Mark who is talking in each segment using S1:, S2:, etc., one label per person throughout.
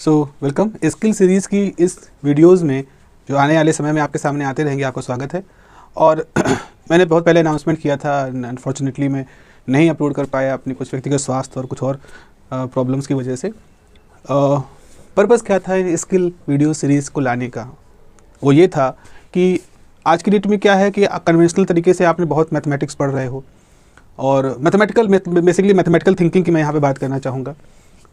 S1: Welcome skill series की इस videos में जो आने वाले समय में आपके सामने आते रहेंगे, आपका स्वागत है। और मैंने बहुत पहले अनाउंसमेंट किया था, अनफॉर्चुनेटली मैं नहीं अपलोड कर पाया अपनी कुछ व्यक्तिगत स्वास्थ्य और कुछ और प्रॉब्लम्स की वजह से। पर्पज़ क्या था स्किल वीडियो सीरीज़ को लाने का? वो ये था कि आज की डेट में क्या है कि कन्वेंशनल तरीके से आपने बहुत मैथमेटिक्स पढ़ रहे हो, और बेसिकली मैथमेटिकल थिंकिंग की मैं यहाँ पे बात करना चाहूँगा।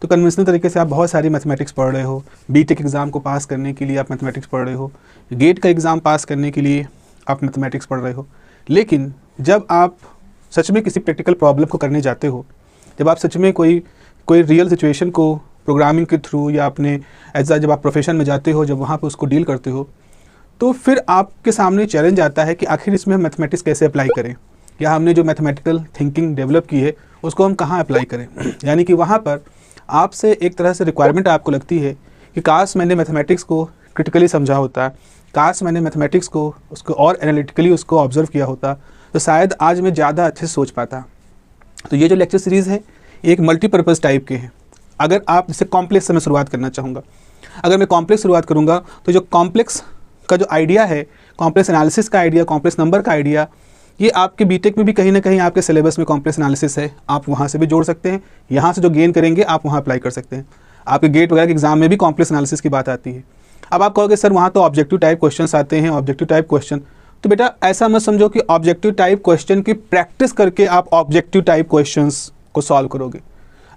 S1: तो कन्वेंशनल तरीके से आप बहुत सारी मैथमेटिक्स पढ़ रहे हो। बीटेक एग्ज़ाम को पास करने के लिए आप मैथमेटिक्स पढ़ रहे हो, गेट का एग्ज़ाम पास करने के लिए आप मैथमेटिक्स पढ़ रहे हो। लेकिन जब आप सच में किसी प्रैक्टिकल प्रॉब्लम को करने जाते हो, जब आप सच में कोई रियल सिचुएशन को प्रोग्रामिंग के थ्रू या अपने जब आप प्रोफेशन में जाते हो, जब वहाँ पर उसको डील करते हो, तो फिर आपके सामने चैलेंज आता है कि आखिर इसमें हम मैथमेटिक्स कैसे अप्लाई करें, या हमने जो मैथमेटिकल थिंकिंग डेवलप की है उसको हम कहाँ अप्लाई करें। यानी कि वहाँ पर आपसे एक तरह से रिक्वायरमेंट आपको लगती है कि काश मैंने मैथमेटिक्स को क्रिटिकली समझा होता, काश मैंने मैथमेटिक्स को उसको और एनालिटिकली उसको ऑब्जर्व किया होता, तो शायद आज मैं ज़्यादा अच्छे से सोच पाता। तो ये जो लेक्चर सीरीज़ है ये एक मल्टीपर्पज़ टाइप के हैं। अगर आप जैसे कॉम्प्लेक्स से मैं शुरुआत करना चाहूँगा, अगर मैं कॉम्प्लेक्स शुरुआत करूँगा तो जो कॉम्प्लेक्स का जो आइडिया है, कॉम्प्लेक्स एनालिसिस का आइडिया, कॉम्प्लेक्स नंबर का आइडिया, ये आपके बीटेक में भी कहीं ना कहीं आपके सिलेबस में कॉम्प्लेक्स एनालिसिस है, आप वहाँ से भी जोड़ सकते हैं। यहाँ से जो गेन करेंगे आप वहाँ अप्लाई कर सकते हैं। आपके गेट वगैरह के एग्जाम में भी कॉम्प्लेक्स एनालिसिस की बात आती है। अब आप कहोगे सर वहाँ तो ऑब्जेक्टिव टाइप क्वेश्चन आते हैं, ऑब्जेक्टिव टाइप क्वेश्चन। तो बेटा ऐसा मत समझो कि ऑब्जेक्टिव टाइप क्वेश्चन की प्रैक्टिस करके आप ऑब्जेक्टिव टाइप क्वेश्चन को सॉल्व करोगे।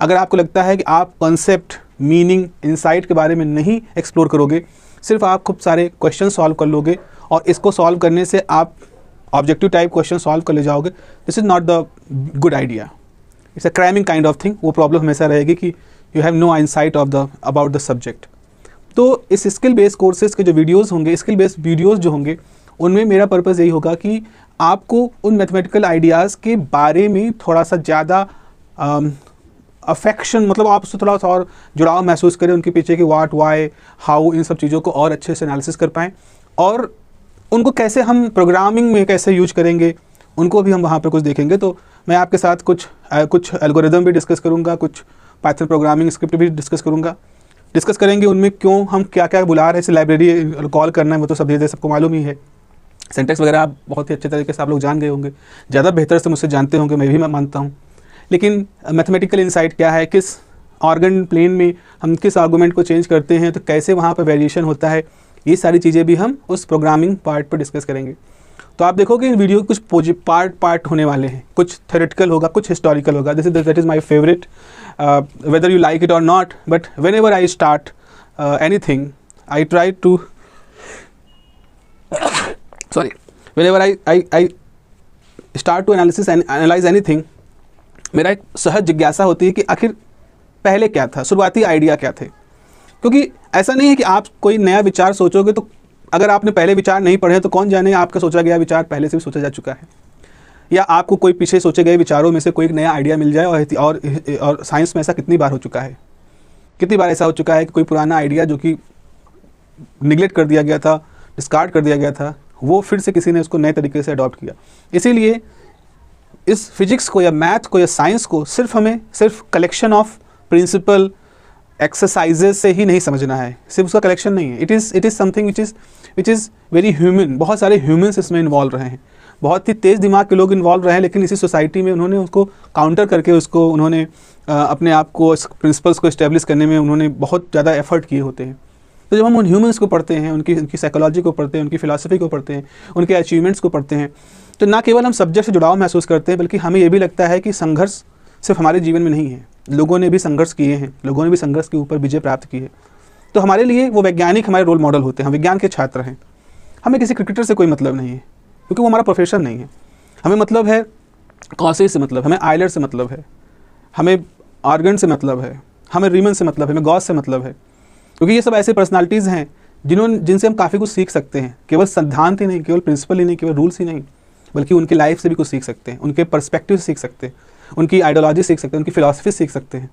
S1: अगर आपको लगता है कि आप कॉन्सेप्ट, मीनिंग, इंसाइट के बारे में नहीं एक्सप्लोर करोगे, सिर्फ आप खूब सारे क्वेश्चन सॉल्व कर लोगे और इसको सॉल्व करने से आप ऑब्जेक्टिव टाइप क्वेश्चन सॉल्व कर ले जाओगे, this is not the good idea. It's a cramming kind of thing. वो प्रॉब्लम हमेशा रहेगी कि you have no insight about the subject. तो इस स्किल बेस्ड कोर्सेज के जो वीडियोज़ होंगे, स्किल बेस्ड वीडियोज़ जो होंगे, उनमें मेरा पर्पज़ यही होगा कि आपको उन मैथमेटिकल आइडियाज़ के बारे में थोड़ा सा ज़्यादा अफेक्शन, मतलब आप उससे थोड़ा सा और जुड़ाव महसूस करें, उनके पीछे की वाट, वाई, हाउ, इन सब चीज़ों को और अच्छे से एनालिसिस कर पाएँ, और उनको कैसे हम प्रोग्रामिंग में कैसे यूज करेंगे उनको भी हम वहाँ पर कुछ देखेंगे। तो मैं आपके साथ कुछ एल्गोरिदम भी डिस्कस करूँगा, कुछ पाइथन प्रोग्रामिंग स्क्रिप्ट भी डिस्कस करेंगे। उनमें क्यों हम क्या क्या बुला रहे हैं, जैसे लाइब्रेरी कॉल करना है, वो तो सबको मालूम ही है। सिंटेक्स वगैरह आप बहुत ही अच्छे तरीके से आप लोग जान गए होंगे, ज़्यादा बेहतर से मुझसे जानते होंगे, मैं मानता हूँ। लेकिन मैथमेटिकल इंसाइट क्या है, किस ऑर्गन प्लेन में हम किस आर्गूमेंट को चेंज करते हैं, तो कैसे वहाँ पर वेरिएशन होता है, ये सारी चीज़ें भी हम उस प्रोग्रामिंग पार्ट पर डिस्कस करेंगे। तो आप देखोगे इन वीडियो कुछ पार्ट होने वाले हैं, कुछ थ्योरेटिकल होगा, कुछ हिस्टोरिकल होगा। That is my favourite, whether you like it और not, but whenever I start anything I try to whenever I start to analyze anything, मेरा एक सहज जिज्ञासा होती है कि आखिर पहले क्या था, शुरुआती आइडिया क्या थे। क्योंकि ऐसा नहीं है कि आप कोई नया विचार सोचोगे, तो अगर आपने पहले विचार नहीं पढ़े तो कौन जाने आपका सोचा गया विचार पहले से भी सोचा जा चुका है, या आपको कोई पीछे सोचे गए विचारों में से कोई एक नया आइडिया मिल जाए। और साइंस में ऐसा कितनी बार हो चुका है, कितनी बार ऐसा हो चुका है कि कोई पुराना आइडिया जो कि निगलेक्ट कर दिया गया था, डिस्कार्ड कर दिया गया था, वो फिर से किसी ने उसको नए तरीके से अडॉप्ट किया। इसीलिए इस फिजिक्स को या मैथ को या साइंस को सिर्फ कलेक्शन ऑफ प्रिंसिपल एक्सरसाइजेस से ही नहीं समझना है, सिर्फ उसका कलेक्शन नहीं है। It is something which is very human. बहुत सारे ह्यूमन्स इसमें इन्वॉल्व रहे हैं, बहुत ही तेज़ दिमाग के लोग इन्वॉल्व रहे हैं, लेकिन इसी सोसाइटी में उन्होंने उसको काउंटर करके उन्होंने अपने आप को, प्रिंसिपल्स को इस्टेब्लिश करने में उन्होंने बहुत ज़्यादा एफर्ट किए होते हैं। तो जब हम उन ह्यूमन्स को पढ़ते हैं, उनकी साइकोलॉजी को पढ़ते हैं, उनकी फ़िलासफ़ी को पढ़ते हैं, उनके अचीवमेंट्स को पढ़ते हैं, तो ना केवल हम सब्जेक्ट से जुड़ाव महसूस करते हैं, बल्कि हमें ये भी लगता है कि संघर्ष सिर्फ हमारे जीवन में नहीं है, लोगों ने भी संघर्ष किए हैं, लोगों ने भी संघर्ष के ऊपर विजय प्राप्त की है। तो हमारे लिए वो वैज्ञानिक हमारे रोल मॉडल होते हैं, हम विज्ञान के छात्र हैं। हमें किसी क्रिकेटर से कोई मतलब नहीं है, क्योंकि वो हमारा प्रोफेशन नहीं है। हमें मतलब है कॉसी से मतलब, हमें आयलर से मतलब है, हमें आर्गन से मतलब है, हमें रीमन से मतलब है, हमें गॉस से मतलब है। क्योंकि ये सब ऐसे पर्सनालिटीज़ हैं जिनसे हम काफ़ी कुछ सीख सकते हैं। केवल सिद्धांत ही नहीं, केवल प्रिंसिपल ही नहीं, केवल रूल्स ही नहीं, बल्कि उनकी लाइफ से भी कुछ सीख सकते हैं, उनके पर्सपेक्टिव से सीख सकते हैं, उनकी आइडियोलॉजी सीख सकते हैं, उनकी फ़िलासफ़ी सीख सकते हैं।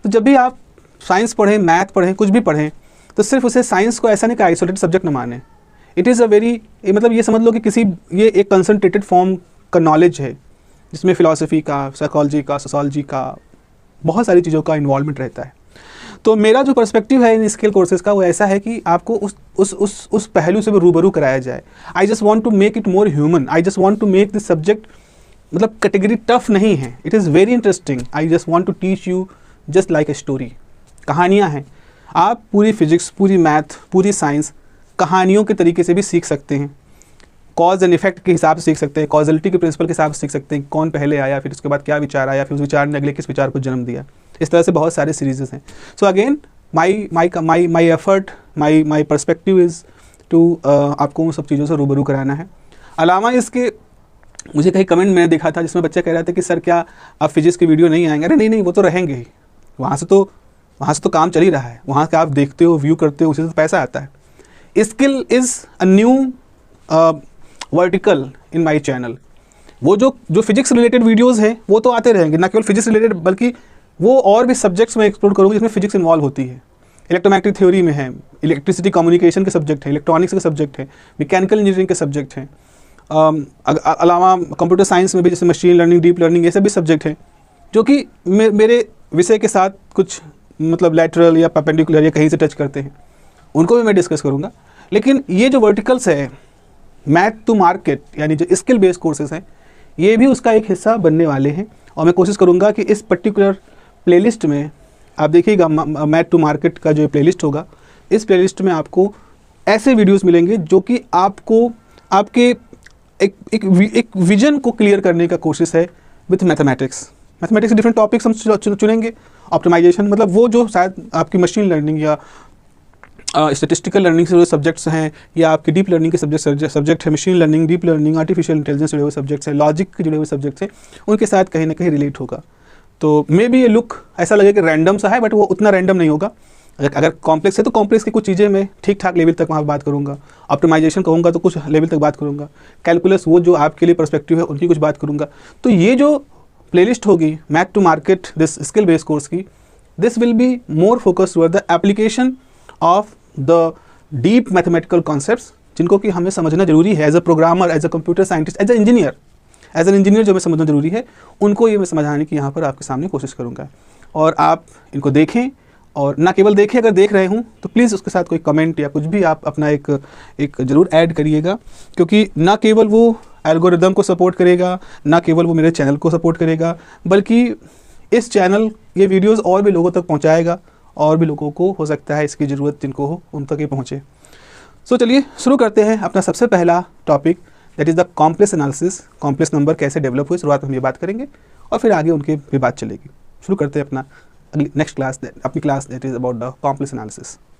S1: तो जब भी आप साइंस पढ़ें, मैथ पढ़ें, कुछ भी पढ़ें, तो सिर्फ उसे साइंस को ऐसा नहीं कि आइसोलेटेड सब्जेक्ट न माने। इट इज़ अ वेरी, मतलब ये समझ लो कि ये एक कंसनट्रेटेड फॉर्म का नॉलेज है, जिसमें फ़िलासफ़ी का, साइकोलॉजी का, सोशोलॉजी का, बहुत सारी चीज़ों का इन्वॉल्वमेंट रहता है। तो मेरा जो पर्सपेक्टिव है इन स्किल कोर्सेज का वो ऐसा है कि आपको उस पहलू से भी रूबरू कराया जाए। I just want to make it more human, I just want to make this subject मतलब कैटेगरी टफ नहीं है, it is very interesting. I just want to teach you just like a story. कहानियाँ हैं, आप पूरी physics, पूरी math, पूरी science कहानियों के तरीके से भी सीख सकते हैं। कॉज एंड इफेक्ट के हिसाब से सीख सकते हैं, कॉजलिटी के प्रिंसिपल के हिसाब से सीख सकते हैं, कौन पहले आया, फिर उसके बाद क्या विचार आया, फिर उस विचार ने अगले किस विचार को जन्म दिया। इस तरह से बहुत सारे सीरीजेस हैं। So again my effort, my perspective is to आपको उन सब चीज़ों से रूबरू कराना है। अलावा इसके मुझे कहीं कमेंट मैंने देखा था जिसमें बच्चे कह रहे थे कि सर क्या अब फिजिक्स की वीडियो नहीं आएंगे। अरे नहीं, वो तो रहेंगे ही, वहाँ से तो काम चल ही रहा है, वहाँ से आप देखते हो, व्यू करते हो, उसी से तो पैसा आता है। Skill is a new vertical in my channel. वो जो फिजिक्स रिलेटेड वीडियोज़ हैं वो तो आते रहेंगे, ना केवल फिजिक्स रिलेटेड बल्कि वो और भी सब्जेक्ट्स में एक्सप्लोर करूँगी जिसमें फिजिक्स इन्वॉल्व होती है। इलेक्ट्रोमैग्नेटिक थ्योरी में है, इलेक्ट्रिसिटी कम्युनिकेशन के सब्जेक्ट है, इलेक्ट्रॉनिक्स के सब्जेक्ट है, मैकेनिकल इंजीनियरिंग के सब्जेक्ट हैं, अलावा कंप्यूटर साइंस में भी जैसे मशीन लर्निंग, डीप लर्निंग, ये सब भी सब्जेक्ट हैं जो कि मेरे विषय के साथ कुछ मतलब लैटरल या परपेंडिकुलर या कहीं से टच करते हैं, उनको भी मैं डिस्कस करूँगा। लेकिन ये जो वर्टिकल्स है, मैथ टू मार्केट यानी जो स्किल बेस्ड कोर्सेज हैं, ये भी उसका एक हिस्सा बनने वाले हैं। और मैं कोशिश करूँगा कि इस पर्टिकुलर प्लेलिस्ट में आप देखिएगा, मैथ टू मार्केट का जो प्लेलिस्ट होगा, इस प्लेलिस्ट में आपको ऐसे वीडियोस मिलेंगे जो कि आपको आपके एक विजन को क्लियर करने का कोशिश है विथ मैथमेटिक्स के डिफरेंट टॉपिक्स हम चुनेंगे। ऑप्टिमाइजेशन मतलब वो जो शायद आपकी मशीन लर्निंग या स्टैटिस्टिकल लर्निंग से जो सब्जेक्ट्स हैं, या आपकी डीप लर्निंग के सब्जेक्ट है, machine learning, deep learning, artificial intelligence जुड़े हुए सब्जेक्ट्स हैं, लॉजिक के जुड़े हुए सब्जेक्ट्स हैं, उनके साथ कहीं ना कहीं रिलेट होगा। तो मे बी ये लुक ऐसा लगे कि रैंडम सा है, बट वो उतना रैंडम नहीं होगा। अगर कॉम्प्लेक्स है तो कॉम्प्लेक्स की कुछ चीज़ें मैं ठीक ठाक लेवल तक वहाँ बात करूँगा, ऑप्टिमाइजेशन कहूँगा तो कुछ लेवल तक बात करूँगा, कैलकुलस वो जो आपके लिए पर्सपेक्टिव है उनकी कुछ बात करूँगा। तो ये जो प्लेलिस्ट होगी math to market this skill based course की, this will be more focused toward the application of the deep mathematical concepts, जिनको कि हमें समझना जरूरी है as a programmer, as a computer scientist, as an engineer जो हमें समझना जरूरी है, उनको ये मैं समझाने की यहाँ पर आपके सामने कोशिश करूँगा। और आप इनको देखें, और ना केवल देखें, अगर देख रहे हूँ तो प्लीज़ उसके साथ कोई कमेंट या कुछ भी आप अपना एक ज़रूर ऐड करिएगा, क्योंकि ना केवल वो एल्गोरिदम को सपोर्ट करेगा, ना केवल वो मेरे चैनल को सपोर्ट करेगा, बल्कि इस चैनल ये वीडियोस और भी लोगों तक पहुंचाएगा, और भी लोगों को हो सकता है इसकी ज़रूरत जिनको हो उन तक ये पहुँचे। सो चलिए शुरू करते हैं अपना सबसे पहला topic, that is the complex analysis. Complex number कैसे डेवलप हुए, शुरुआत में हम ये बात करेंगे और फिर आगे उनकी भी बात चलेगी। शुरू करते हैं अपना नेक्स्ट क्लास, अपनी class that is about the complex analysis.